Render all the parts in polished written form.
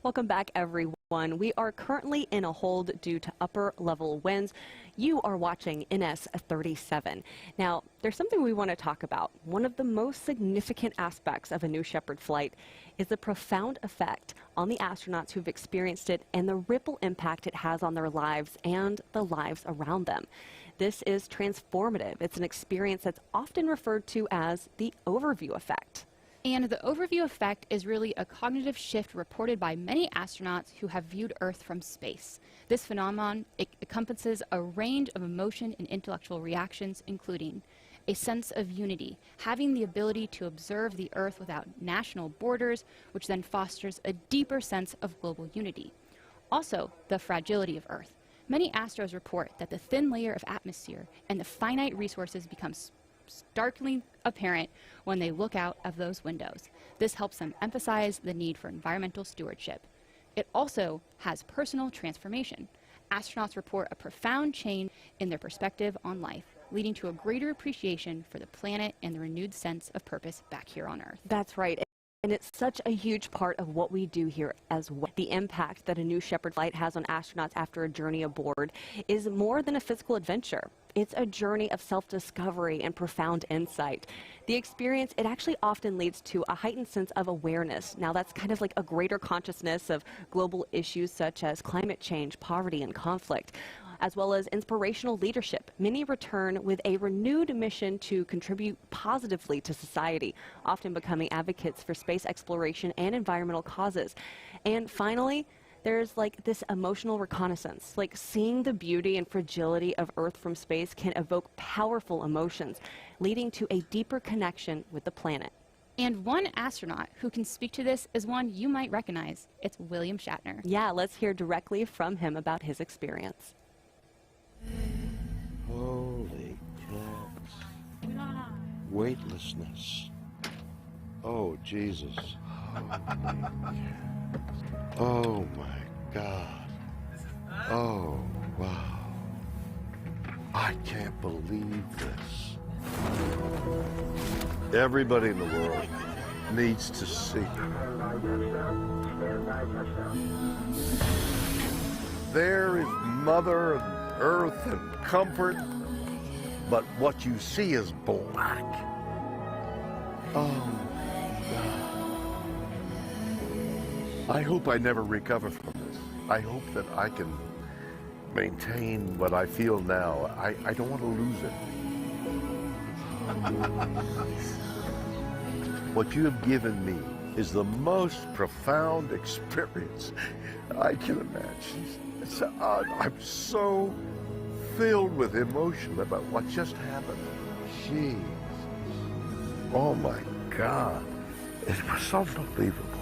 Welcome back, everyone. We are currently in a hold due to upper level winds. You are watching NS-37. Now, there's something we want to talk about. One of the most significant aspects of a New Shepard flight is the profound effect on the astronauts who've experienced it and the ripple impact it has on their lives and the lives around them. This is transformative. It's an experience that's often referred to as the overview effect. And the overview effect is really a cognitive shift reported by many astronauts who have viewed Earth from space. This phenomenon encompasses a range of emotion and intellectual reactions, including a sense of unity, having the ability to observe the Earth without national borders, which then fosters a deeper sense of global unity. Also, the fragility of Earth. Many astros report that the thin layer of atmosphere and the finite resources becomes starkly apparent when they look out of those windows. This helps them emphasize the need for environmental stewardship. It also has personal transformation. Astronauts report a profound change in their perspective on life, leading to a greater appreciation for the planet and the renewed sense of purpose back here on Earth. That's right. And it's such a huge part of what we do here as well. The impact that a New Shepard flight has on astronauts after a journey aboard is more than a physical adventure. It's a journey of self-discovery and profound insight. The experience, it actually often leads to a heightened sense of awareness. Now, that's kind of like a greater consciousness of global issues such as climate change, poverty, and conflict, as well as inspirational leadership. Many return with a renewed mission to contribute positively to society, often becoming advocates for space exploration and environmental causes. And finally, there's like this emotional reconnaissance. Like seeing the beauty and fragility of Earth from space can evoke powerful emotions, leading to a deeper connection with the planet. And one astronaut who can speak to this is one you might recognize. It's William Shatner. Yeah, let's hear directly from him about his experience. Holy cats. Weightlessness. Oh, Jesus. Oh, my God. Oh, wow. I can't believe this. Everybody in the world needs to see. There is Mother Earth and comfort, but what you see is black. Oh, God. I hope I never recover from this. I hope that I can maintain what I feel now. I don't want to lose it. What you have given me is the most profound experience I can imagine. I'm so filled with emotion about what just happened. Jeez. Oh my God. It was unbelievable.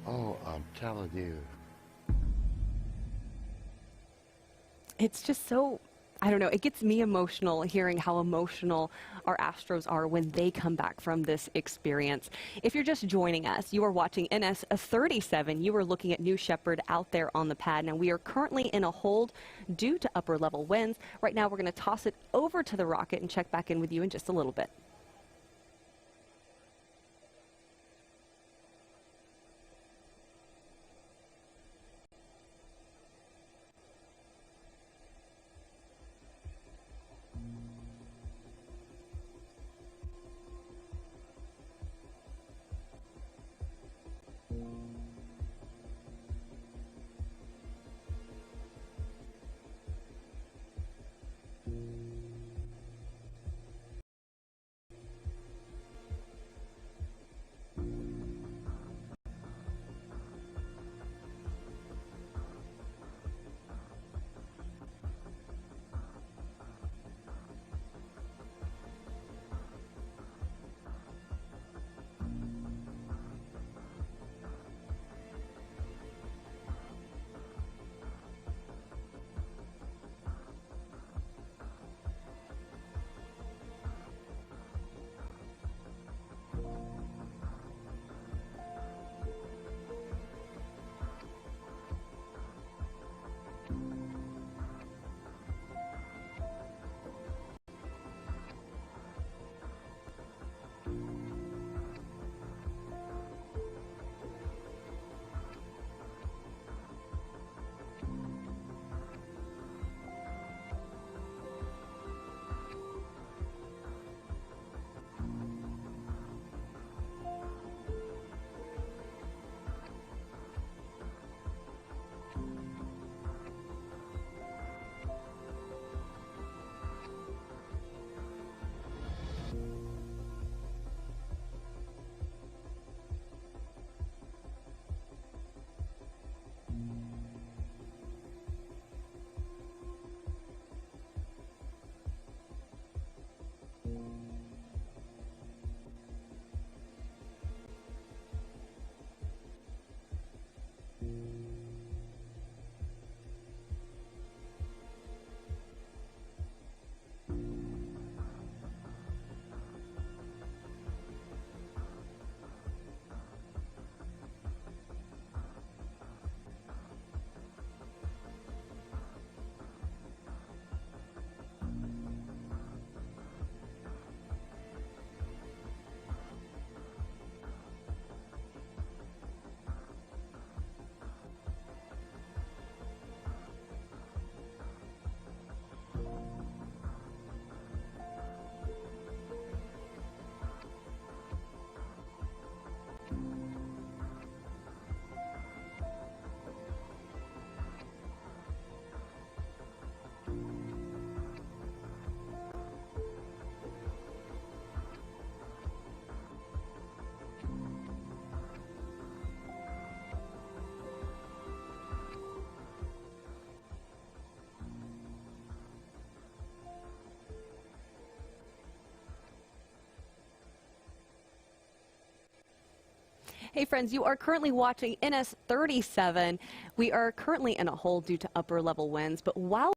Oh, I'm telling you. It's just so, I don't know, it gets me emotional hearing how emotional our astros are when they come back from this experience. If you're just joining us, you are watching NS-37. You are looking at New Shepard out there on the pad. Now, we are currently in a hold due to upper level winds. Right now, we're going to toss it over to the rocket and check back in with you in just a little bit. Hey friends, you are currently watching NS-37. We are currently in a hole due to upper level winds, but while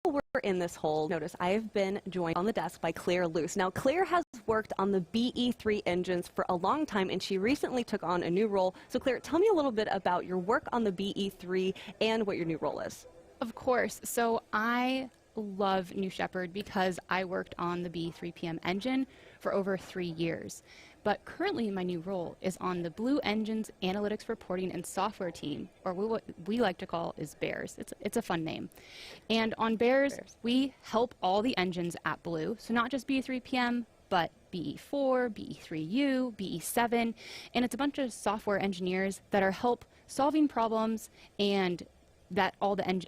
we're in this hole, notice I have been joined on the desk by Claire Luce. Now, Claire has worked on the BE-3 engines for a long time, and she recently took on a new role. So Claire, tell me a little bit about your work on the BE-3 and what your new role is. Of course. So I love New Shepard because I worked on the BE-3PM engine for over 3 years. But currently my new role is on the Blue Engine's Analytics Reporting and Software team, or what we like to call is BEARS. It's a fun name. And on BEARS, we help all the engines at Blue, so not just BE-3PM, but BE-4, BE-3U, BE-7, and it's a bunch of software engineers that are help solving problems and that all the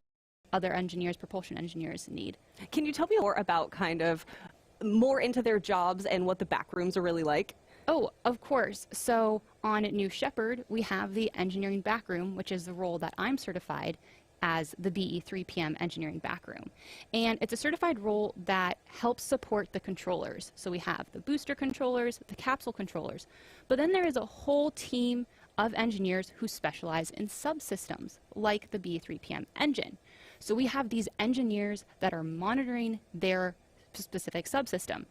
other engineers, propulsion engineers, need. Can you tell me more about kind of more into their jobs and what the back rooms are really like? Oh, of course. So on New Shepard, we have the engineering backroom, which is the role that I'm certified as the BE-3PM engineering backroom. And it's a certified role that helps support the controllers. So we have the booster controllers, the capsule controllers, but then there is a whole team of engineers who specialize in subsystems, like the BE-3PM engine. So we have these engineers that are monitoring their specific subsystem.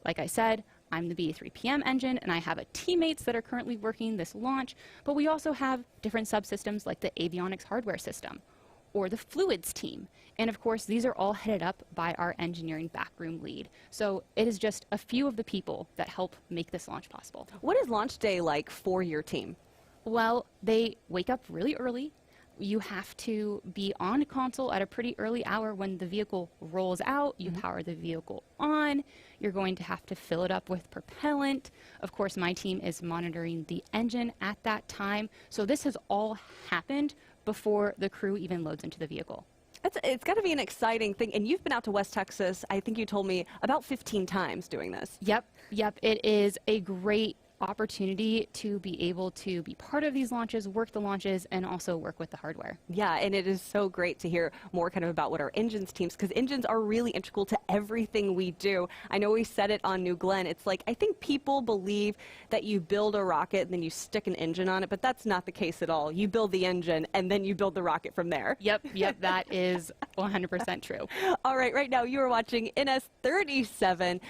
Like I said, I'm the BE-3PM engine, and I have teammates that are currently working this launch, but we also have different subsystems like the avionics hardware system or the fluids team. And of course, these are all headed up by our engineering backroom lead. So it is just a few of the people that help make this launch possible. What is launch day like for your team? Well, they wake up really early. You have to be on console at a pretty early hour when the vehicle rolls out. You power the vehicle on. You're going to have to fill it up with propellant. Of course, my team is monitoring the engine at that time. So this has all happened before the crew even loads into the vehicle. It's got to be an exciting thing. And you've been out to West Texas, I think you told me, about 15 times doing this. Yep. It is a great opportunity to be able to be part of these launches, work the launches, and also work with the hardware. Yeah, and it is so great to hear more kind of about what our engines teams, because engines are really integral to everything we do. I know we said it on New Glenn. It's like, I think people believe that you build a rocket and then you stick an engine on it, but that's not the case at all. You build the engine and then you build the rocket from there. Yep, that is 100% true. All right now you are watching NS-37.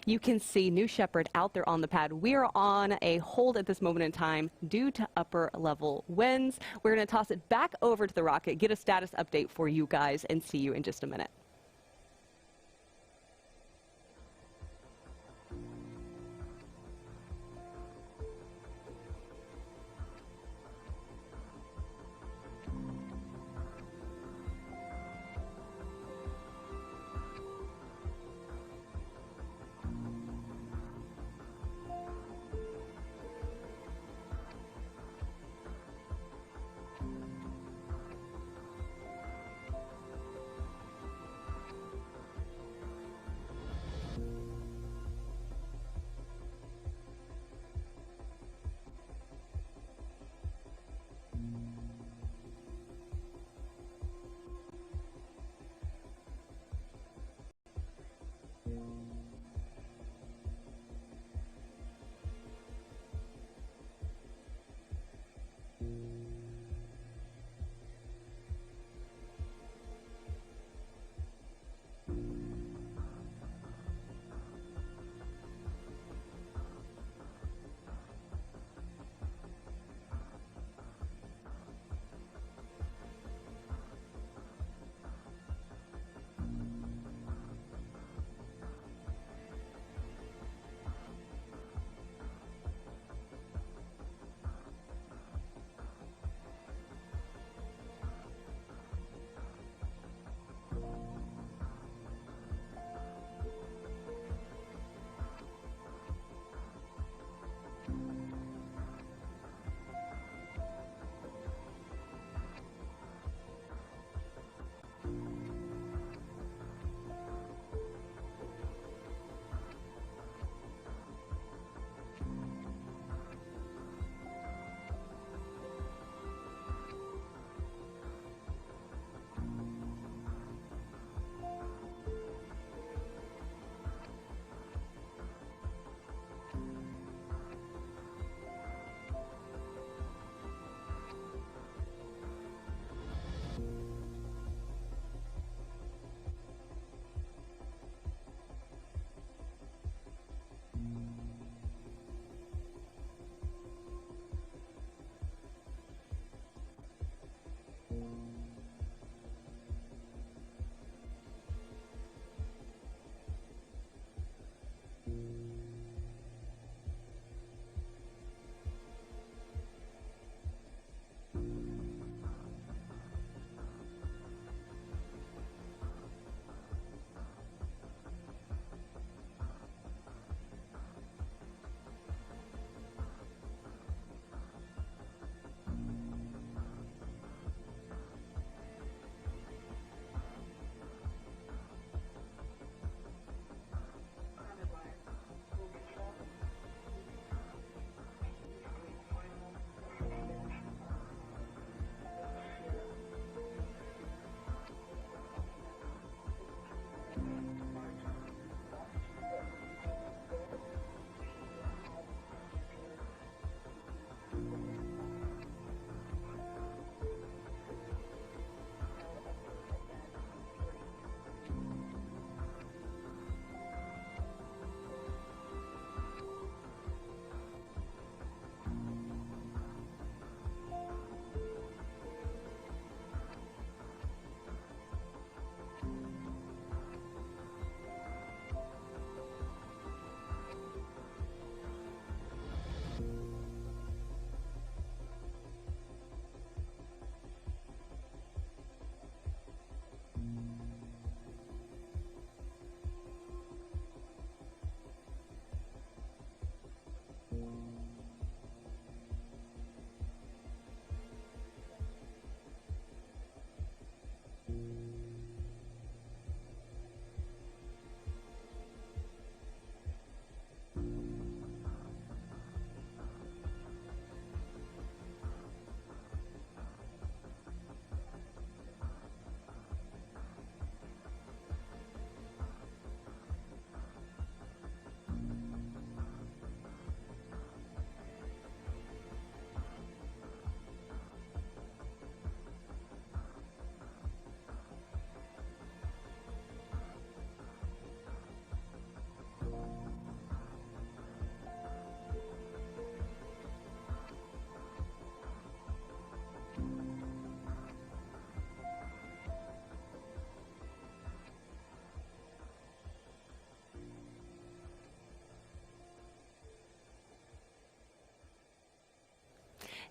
You can see New Shepard out there on the pad. We are on a hold at this moment in time due to upper level winds. We're going to toss it back over to the rocket, get a status update for you guys, and see you in just a minute.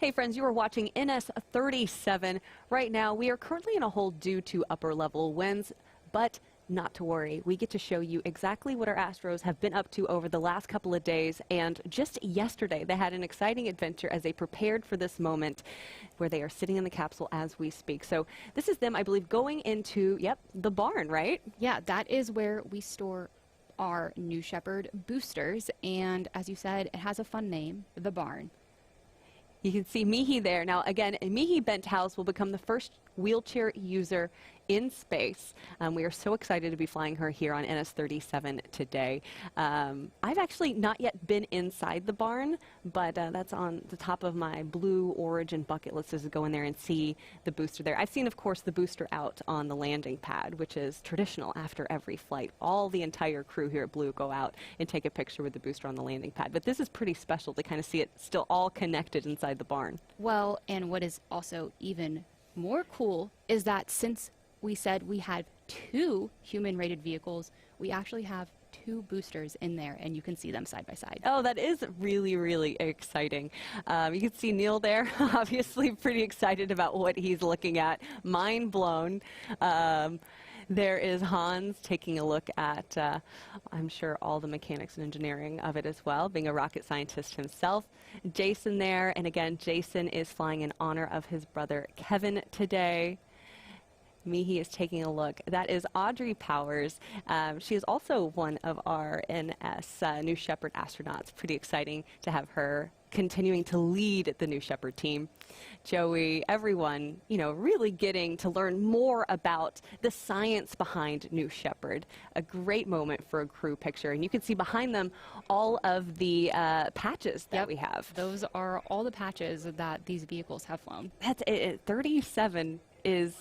Hey friends, you are watching NS-37. Right now, we are currently in a hole due to upper level winds, but not to worry. We get to show you exactly what our Astros have been up to over the last couple of days, and just yesterday they had an exciting adventure as they prepared for this moment where they are sitting in the capsule as we speak. So this is them, I believe, going into, the barn, right? Yeah, that is where we store our New Shepard boosters, and as you said, it has a fun name, the barn. You can see Mihi there. Now, again, Mihi Benthouse will become the first wheelchair user in space. We are so excited to be flying her here on NS-37 today. I've actually not yet been inside the barn, but that's on the top of my Blue Origin bucket list, is to go in there and see the booster there. I've seen, of course, the booster out on the landing pad, which is traditional after every flight. All the entire crew here at Blue go out and take a picture with the booster on the landing pad. But this is pretty special to kind of see it still all connected inside the barn. Well, and what is also even more cool is that since we said we had 2 human-rated vehicles, we actually have 2 boosters in there, and you can see them side by side. Oh, that is really, really exciting. You can see Neil there, obviously pretty excited about what he's looking at. Mind blown. There is Hans taking a look at, I'm sure, all the mechanics and engineering of it as well, being a rocket scientist himself. Jason there, and again, Jason is flying in honor of his brother Kevin today. Mihi is taking a look. That is Audrey Powers. She is also one of our NS New Shepard astronauts. Pretty exciting to have her continuing to lead the New Shepard team. Joey, everyone, really getting to learn more about the science behind New Shepard. A great moment for a crew picture. And you can see behind them all of the patches that we have. Those are all the patches that these vehicles have flown. That's it. 37 is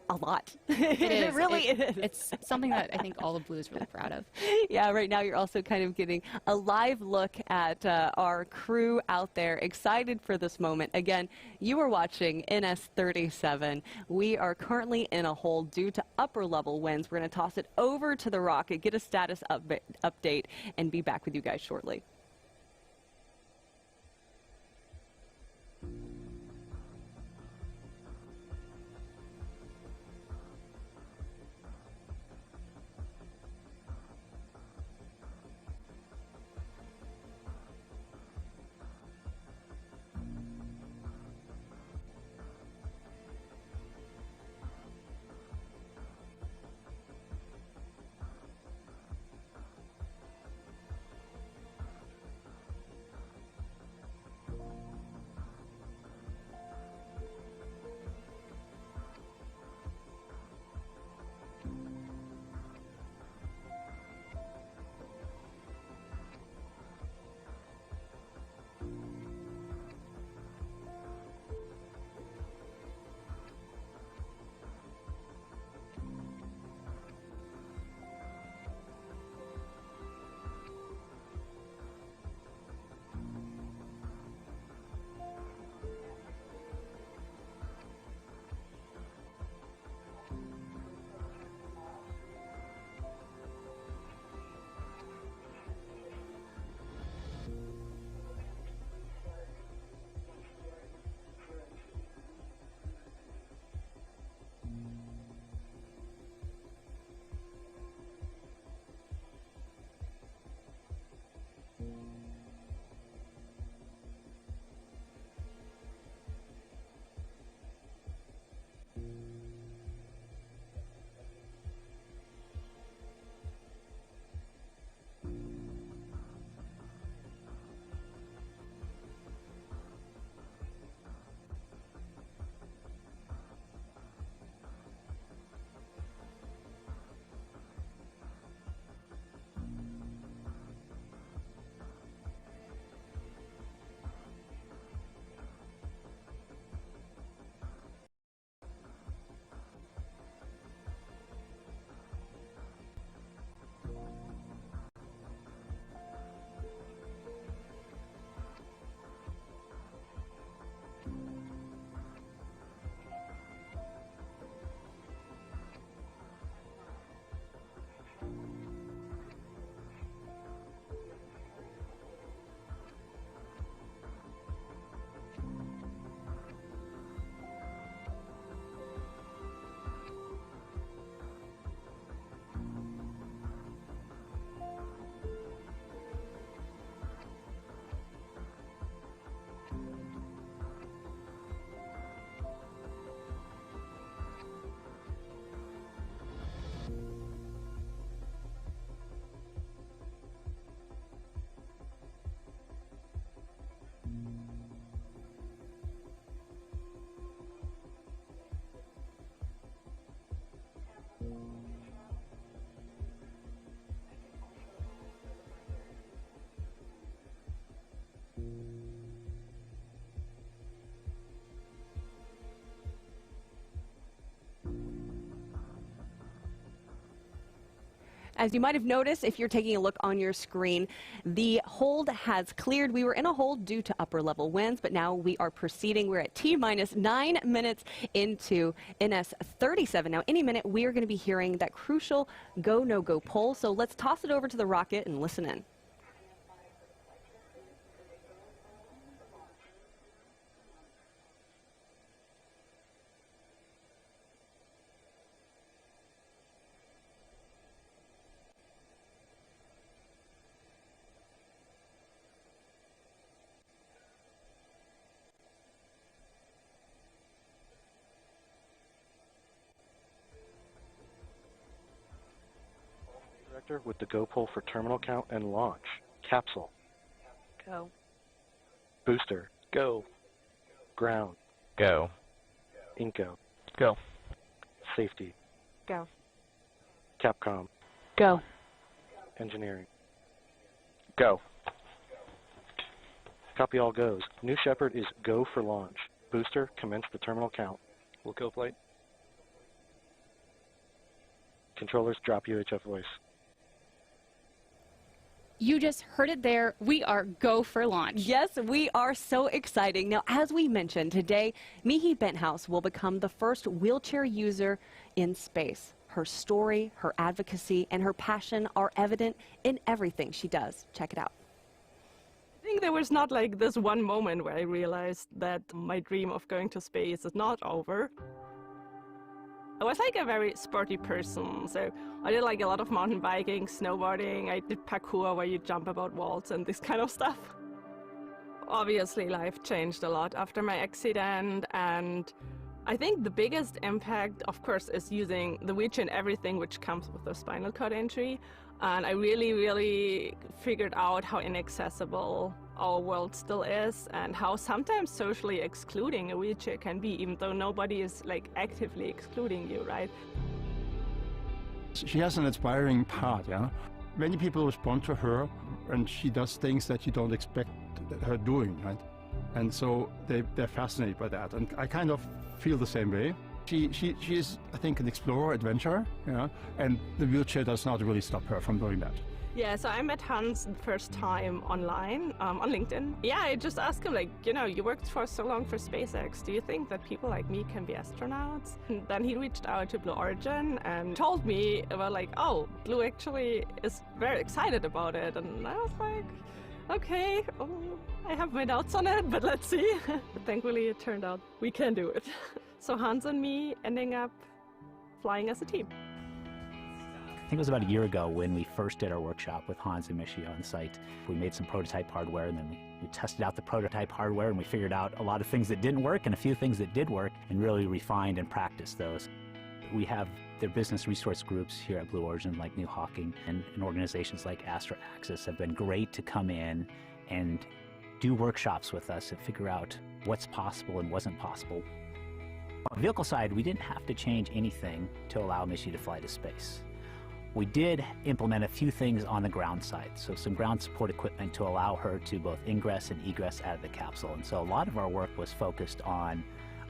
a lot. It really is. It's something that I think all of Blue is really proud of. Yeah, right now you're also kind of getting a live look at our crew out there, excited for this moment. Again, you are watching NS-37. We are currently in a hole due to upper level winds. We're going to toss it over to the rocket, get a status update, and be back with you guys shortly. as you might have noticed, if you're taking a look on your screen, the hold has cleared. We were in a hold due to upper level winds, but now we are proceeding. We're at T-minus 9 minutes into NS-37. Now, any minute, we are going to be hearing that crucial go, no-go poll. So let's toss it over to the rocket and listen in. Director with the go poll for terminal count and launch. Capsule. Go. Booster. Go. Ground. Go. Inco. Go. Safety. Go. Capcom. Go. Engineering. Go. Copy all goes. New Shepard is go for launch. Booster, commence the terminal count. We'll go flight. Controllers, drop UHF voice. You just heard it there. We are go for launch. Yes, we are so exciting. Now, as we mentioned, today, Mihi Benthouse will become the first wheelchair user in space. Her story, her advocacy, and her passion are evident in everything she does. Check it out. I think there was not like this one moment where I realized that my dream of going to space is not over. I was like a very sporty person, so I did like a lot of mountain biking, snowboarding, I did parkour where you jump about walls and this kind of stuff. Obviously life changed a lot after my accident, and I think the biggest impact, of course, is using the wheelchair and everything which comes with a spinal cord injury. And I really figured out how inaccessible our world still is and how sometimes socially excluding a wheelchair can be, even though nobody is like actively excluding you, right? She has an inspiring part, yeah. Many people respond to her and she does things that you don't expect her doing, right? And so they're fascinated by that. And I kind of feel the same way. She is, I think, an explorer, adventurer, yeah, and the wheelchair does not really stop her from doing that. Yeah, so I met Hans the first time online, on LinkedIn. Yeah, I just asked him, like, you know, you worked for so long for SpaceX. Do you think that people like me can be astronauts? And then he reached out to Blue Origin and told me about, like, oh, Blue actually is very excited about it. And I was like, okay, I have my doubts on it, but let's see. But thankfully, it turned out we can do it. So Hans and me ending up flying as a team. I think it was about a year ago when we first did our workshop with Hans and Michi on site. We made some prototype hardware, and then we tested out the prototype hardware, and we figured out a lot of things that didn't work and a few things that did work, and really refined and practiced those. We have their business resource groups here at Blue Origin, like New Hawking, and organizations like Astra Axis have been great to come in and do workshops with us and figure out what's possible and wasn't possible. On the vehicle side, we didn't have to change anything to allow Michi to fly to space. We did implement a few things on the ground side, so some ground support equipment to allow her to both ingress and egress out of the capsule. And so a lot of our work was focused on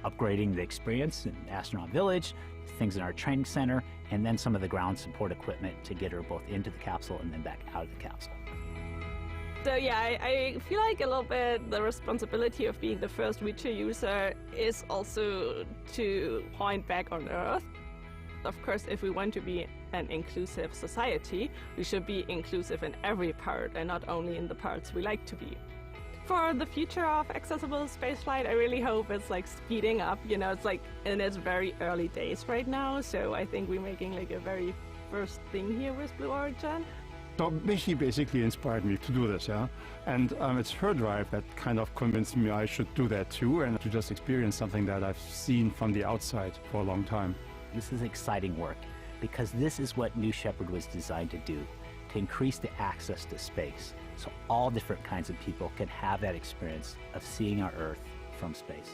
upgrading the experience in Astronaut Village, things in our training center, and then some of the ground support equipment to get her both into the capsule and then back out of the capsule. So yeah, I feel like a little bit the responsibility of being the first wheelchair user is also to point back on Earth. Of course, if we want to be an inclusive society, we should be inclusive in every part and not only in the parts we like to be. For the future of accessible spaceflight, I really hope it's like speeding up. You know, it's like in its very early days right now, so I think we're making like a very first thing here with Blue Origin. So Michi basically inspired me to do this, yeah? And it's her drive that kind of convinced me I should do that too, and to just experience something that I've seen from the outside for a long time. This is exciting work because this is what New Shepard was designed to do, to increase the access to space so all different kinds of people can have that experience of seeing our Earth from space.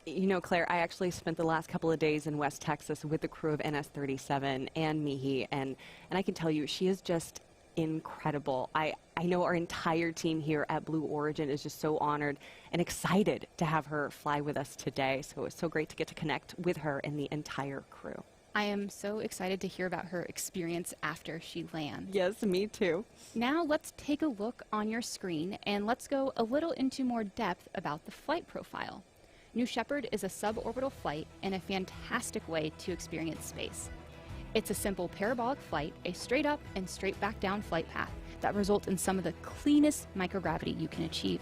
You know, Claire, I actually spent the last couple of days in West Texas with the crew of NS-37 and Mihi, and I can tell you, she is just incredible. I know our entire team here at Blue Origin is just so honored and excited to have her fly with us today. So it's so great to get to connect with her and the entire crew. I am so excited to hear about her experience after she lands. Yes, me too. Now let's take a look on your screen and let's go a little into more depth about the flight profile. New Shepard is a suborbital flight and a fantastic way to experience space. It's a simple parabolic flight, a straight up and straight back down flight path that results in some of the cleanest microgravity you can achieve.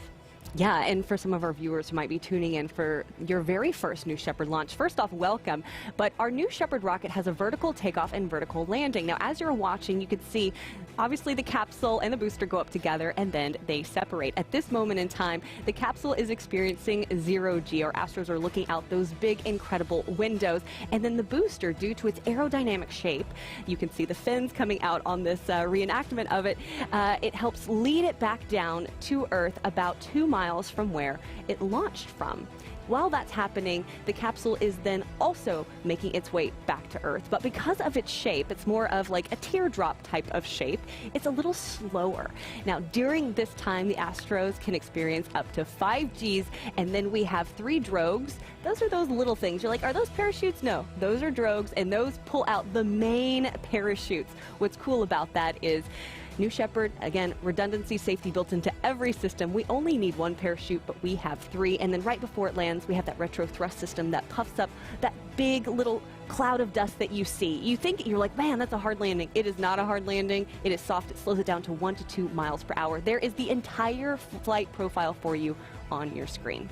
Yeah, and for some of our viewers who might be tuning in for your very first New Shepard launch, first off, welcome. But our New Shepard rocket has a vertical takeoff and vertical landing. Now, as you're watching, you can see, obviously, the capsule and the booster go up together, and then they separate. At this moment in time, the capsule is experiencing zero-G. Our astros are looking out those big, incredible windows. And then the booster, due to its aerodynamic shape, you can see the fins coming out on this reenactment of it. It helps lead it back down to Earth about 2 miles from where it launched from. While that's happening, the capsule is then also making its way back to Earth. But because of its shape, it's more of like a teardrop type of shape, it's a little slower. Now, during this time, the Astros can experience up to 5 Gs, and then we have 3 drogues. Those are those little things. You're like, are those parachutes? No, those are drogues, and those pull out the main parachutes. What's cool about that is New Shepard, again, redundancy, safety built into every system. We only need 1 parachute, but we have 3. And then right before it lands, we have that retro thrust system that puffs up that big little cloud of dust that you see. You think, you're like, man, that's a hard landing. It is not a hard landing. It is soft. It slows it down to 1 to 2 miles per hour. There is the entire flight profile for you on your screen.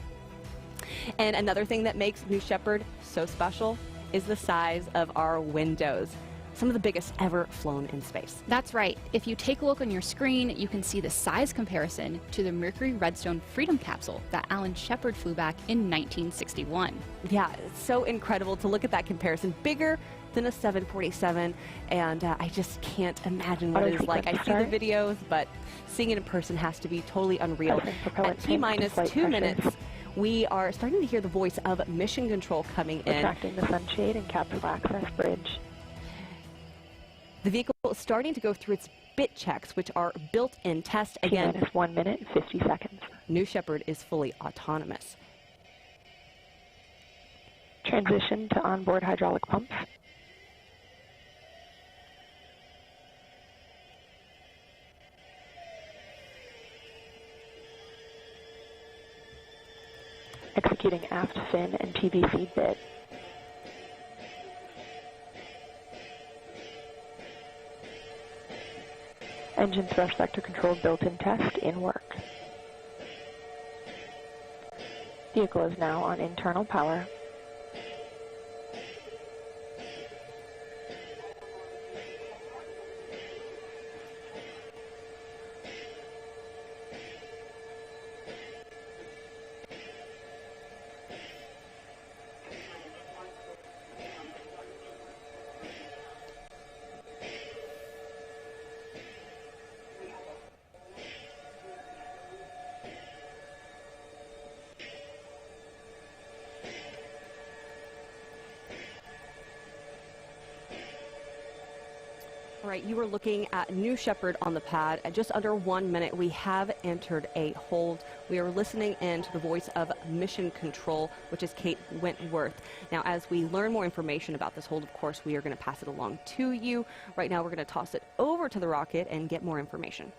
And another thing that makes New Shepard so special is the size of our windows. Some of the biggest ever flown in space. That's right. If you take a look on your screen, you can see the size comparison to the Mercury Redstone Freedom capsule that Alan Shepard flew back in 1961. Yeah, it's so incredible to look at that comparison. Bigger than a 747, and I just can't imagine what it is like. I see the videos, but seeing it in person has to be totally unreal. At T-minus 2 minutes, we are starting to hear the voice of mission control coming in. Retracting the sunshade and capsule access bridge. The vehicle is starting to go through its bit checks, which are built-in test. Again, T-minus 1 minute and 50 seconds. New Shepard is fully autonomous. Transition to onboard hydraulic pumps. Executing aft fin and PV feed bit. Engine thrust vector control built-in test in work. Vehicle is now on internal power. All right, you are looking at New Shepard on the pad. At just under 1 minute, we have entered a hold. We are listening in to the voice of mission control, which is Kate Wentworth. Now, as we learn more information about this hold, of course, we are going to pass it along to you. Right now, we're going to toss it over to the rocket and get more information.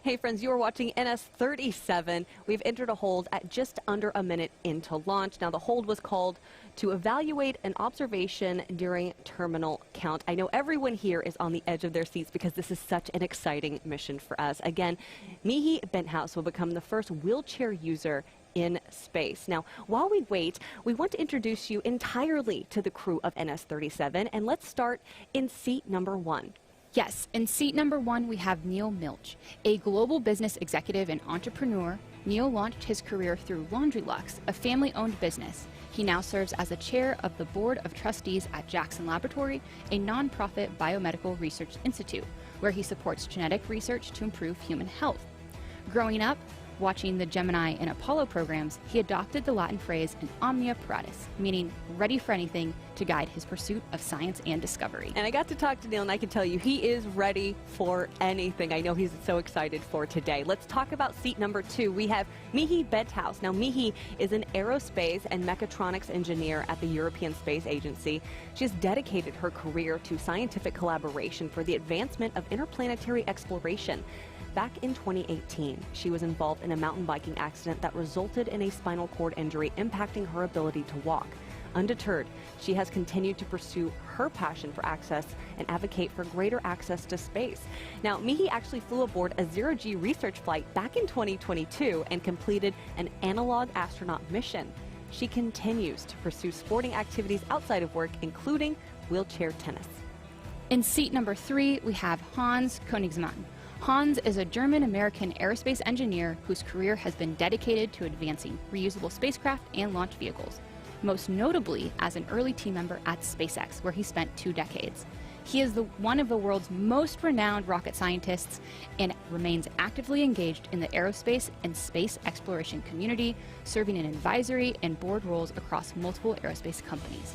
Hey friends, you are watching NS-37. We've entered a hold at just under a minute into launch. Now the hold was called to evaluate an observation during terminal count. I know everyone here is on the edge of their seats because this is such an exciting mission for us. Again, Mihi Benthaus will become the first wheelchair user in space. Now, while we wait, we want to introduce you entirely to the crew of NS-37, and let's start in seat number 1. Yes, in seat number 1, we have Neil Milch, a global business executive and entrepreneur. Neil launched his career through Laundry Lux, a family-owned business. He now serves as the chair of the board of trustees at Jackson Laboratory, a nonprofit biomedical research institute, where he supports genetic research to improve human health. Growing up, watching the Gemini and Apollo programs, he adopted the Latin phrase in omnia paratus, meaning ready for anything, to guide his pursuit of science and discovery. And I got to talk to Neil, and I can tell you he is ready for anything. I know he's so excited for today. Let's talk about seat number 2. We have Mihi Benthaus. Now, Mihi is an aerospace and mechatronics engineer at the European Space Agency. She has dedicated her career to scientific collaboration for the advancement of interplanetary exploration. Back in 2018, she was involved in a mountain biking accident that resulted in a spinal cord injury, impacting her ability to walk. Undeterred, she has continued to pursue her passion for access and advocate for greater access to space. Now, Mihi actually flew aboard a zero-G research flight back in 2022 and completed an analog astronaut mission. She continues to pursue sporting activities outside of work, including wheelchair tennis. In seat number 3, we have Hans Königsmann. Hans is a German-American aerospace engineer whose career has been dedicated to advancing reusable spacecraft and launch vehicles, most notably as an early team member at SpaceX, where he spent 2 decades. He is one of the world's most renowned rocket scientists and remains actively engaged in the aerospace and space exploration community, serving in advisory and board roles across multiple aerospace companies.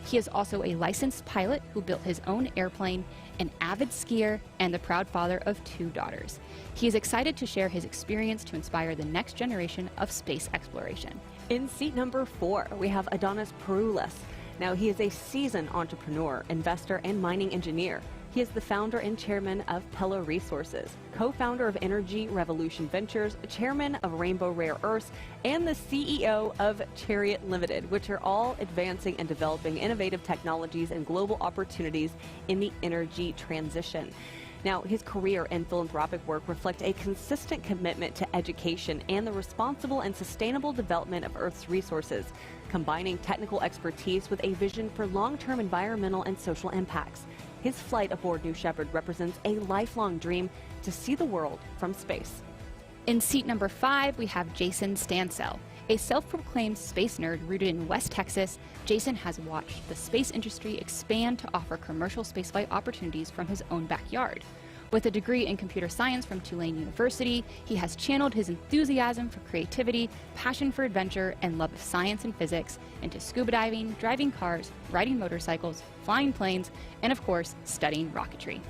He is also a licensed pilot who built his own airplane, an avid skier, and the proud father of 2 daughters. He is excited to share his experience to inspire the next generation of space exploration. In seat number 4, we have Adonis Peroulas. Now, he is a seasoned entrepreneur, investor, and mining engineer. He is the founder and chairman of Pella Resources, co-founder of Energy Revolution Ventures, chairman of Rainbow Rare Earths, and the CEO of Chariot Limited, which are all advancing and developing innovative technologies and global opportunities in the energy transition. Now, his career and philanthropic work reflect a consistent commitment to education and the responsible and sustainable development of Earth's resources, combining technical expertise with a vision for long-term environmental and social impacts. His flight aboard New Shepard represents a lifelong dream to see the world from space. In seat number 5, we have Jason Stansell. A self-proclaimed space nerd rooted in West Texas, Jason has watched the space industry expand to offer commercial spaceflight opportunities from his own backyard. With a degree in computer science from Tulane University, he has channeled his enthusiasm for creativity, passion for adventure, and love of science and physics into scuba diving, driving cars, riding motorcycles, flying planes, and of course, studying rocketry.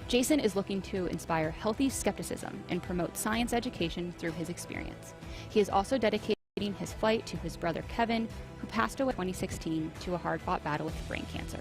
Jason is looking to inspire healthy skepticism and promote science education through his experience. He is also dedicating his flight to his brother Kevin, who passed away in 2016 to a hard-fought battle with brain cancer.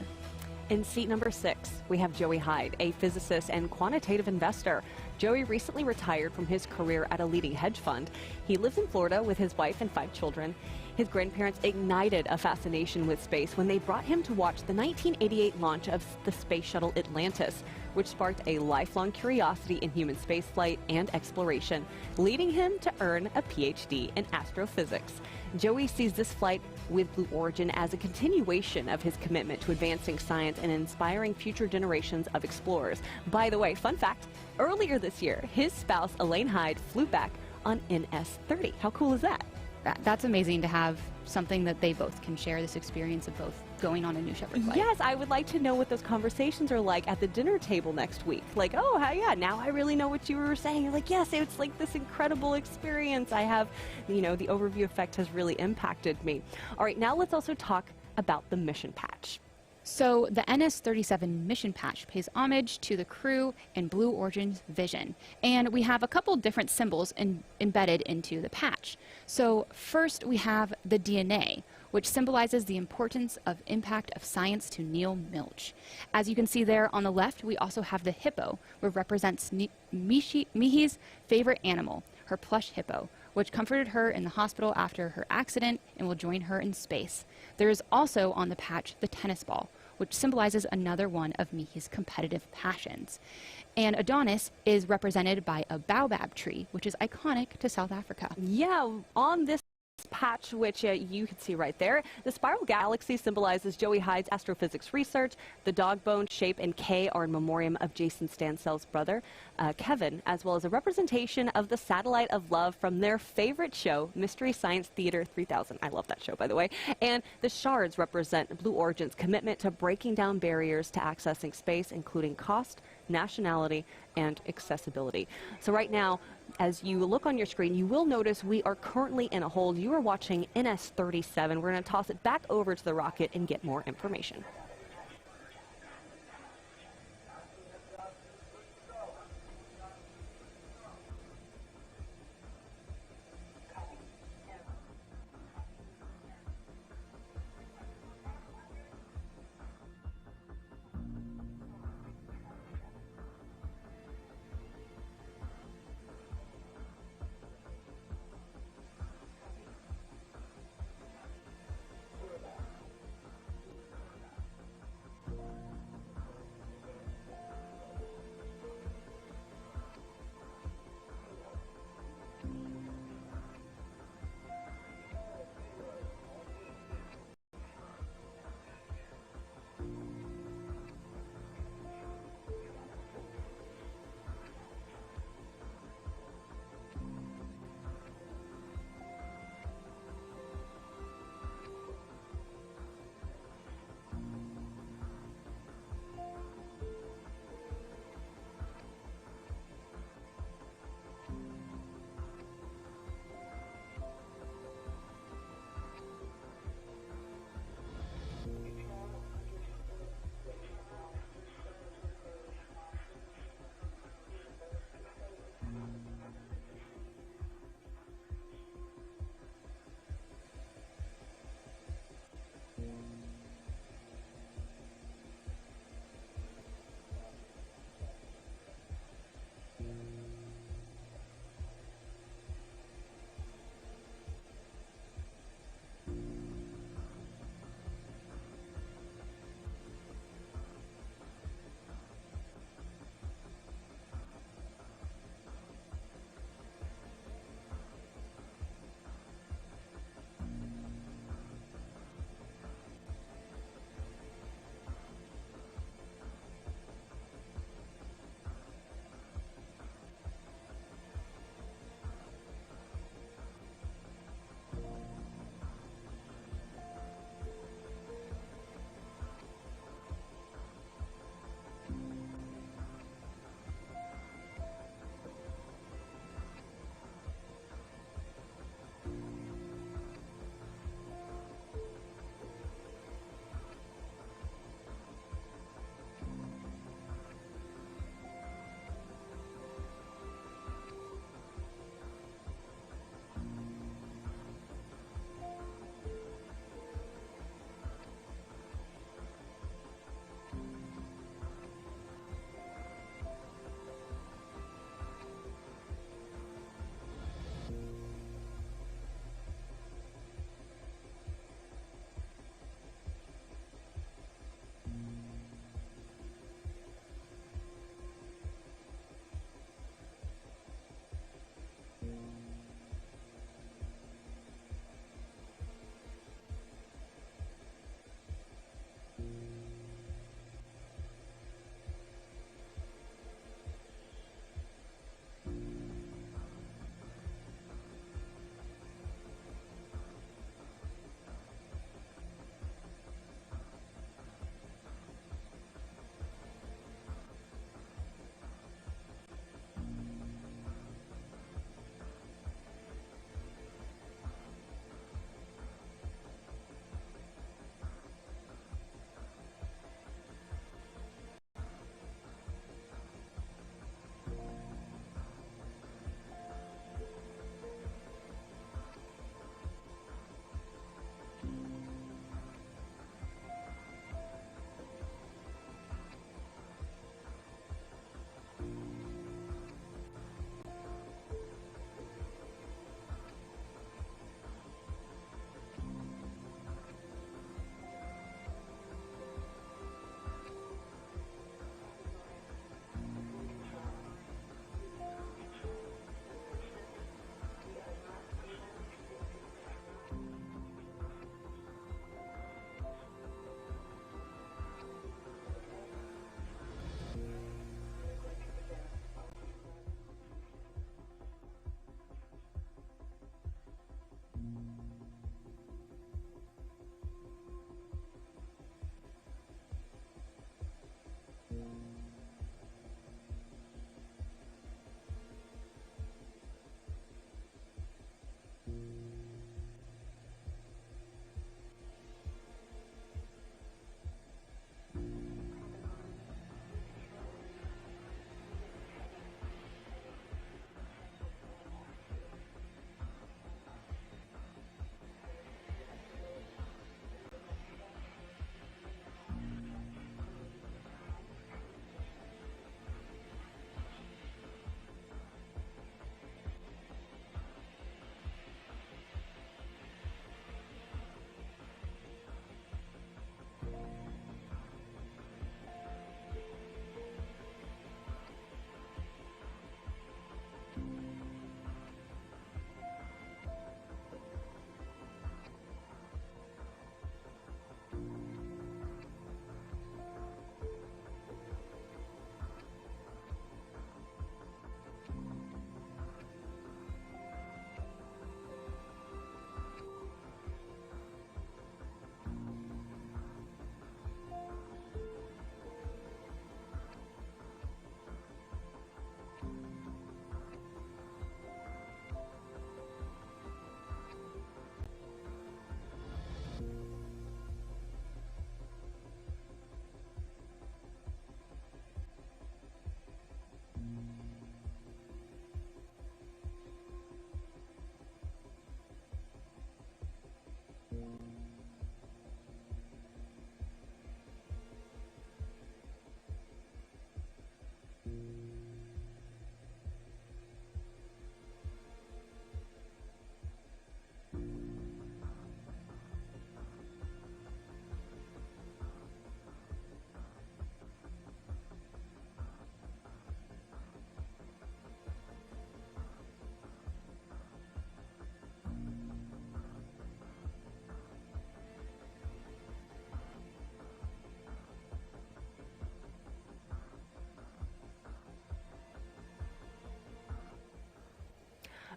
In seat number 6, we have Joey Hyde, a physicist and quantitative investor. Joey recently retired from his career at a leading hedge fund. He lives in Florida with his wife and 5 children. His grandparents ignited a fascination with space when they brought him to watch the 1988 launch of the space shuttle Atlantis, which sparked a lifelong curiosity in human spaceflight and exploration, leading him to earn a PhD in astrophysics. Joey sees this flight with Blue Origin as a continuation of his commitment to advancing science and inspiring future generations of explorers. By the way, fun fact, earlier this year, his spouse Elaine Hyde flew back on NS-30. How cool is that? That's amazing to have something that they both can share, this experience of both going on a New Shepard flight. Yes, I would like to know what those conversations are like at the dinner table next week. Like, oh, yeah, now I really know what you were saying. You're like, yes, it's like this incredible experience. I have, the overview effect has really impacted me. All right, now let's also talk about the mission patch. So the NS-37 mission patch pays homage to the crew and Blue Origin's vision. And we have a couple different symbols embedded into the patch. So first we have the DNA, which symbolizes the importance of impact of science to Neil Milch. As you can see there on the left, we also have the hippo, which represents Mihi's favorite animal, her plush hippo, which comforted her in the hospital after her accident and will join her in space. There is also on the patch the tennis ball, which symbolizes another one of Mihi's competitive passions. And Adonis is represented by a baobab tree, which is iconic to South Africa. Yeah, on this patch, which you can see right there, the spiral galaxy symbolizes Joey Hyde's astrophysics research. The dog bone shape and K are in memoriam of Jason Stansell's brother, Kevin, as well as a representation of the satellite of love from their favorite show, Mystery Science Theater 3000. I love that show, by the way. And the shards represent Blue Origin's commitment to breaking down barriers to accessing space, including cost, nationality, and accessibility. So right now, as you look on your screen, you will notice we are currently in a hold. You are watching NS-37. We're going to toss it back over to the rocket and get more information.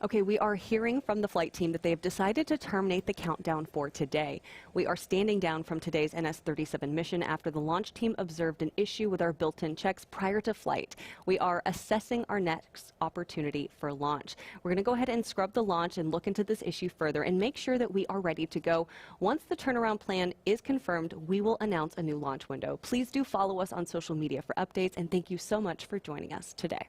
Okay, we are hearing from the flight team that they have decided to terminate the countdown for today. We are standing down from today's NS-37 mission after the launch team observed an issue with our built-in checks prior to flight. We are assessing our next opportunity for launch. We're going to go ahead and scrub the launch and look into this issue further and make sure that we are ready to go. Once the turnaround plan is confirmed, we will announce a new launch window. Please do follow us on social media for updates, and thank you so much for joining us today.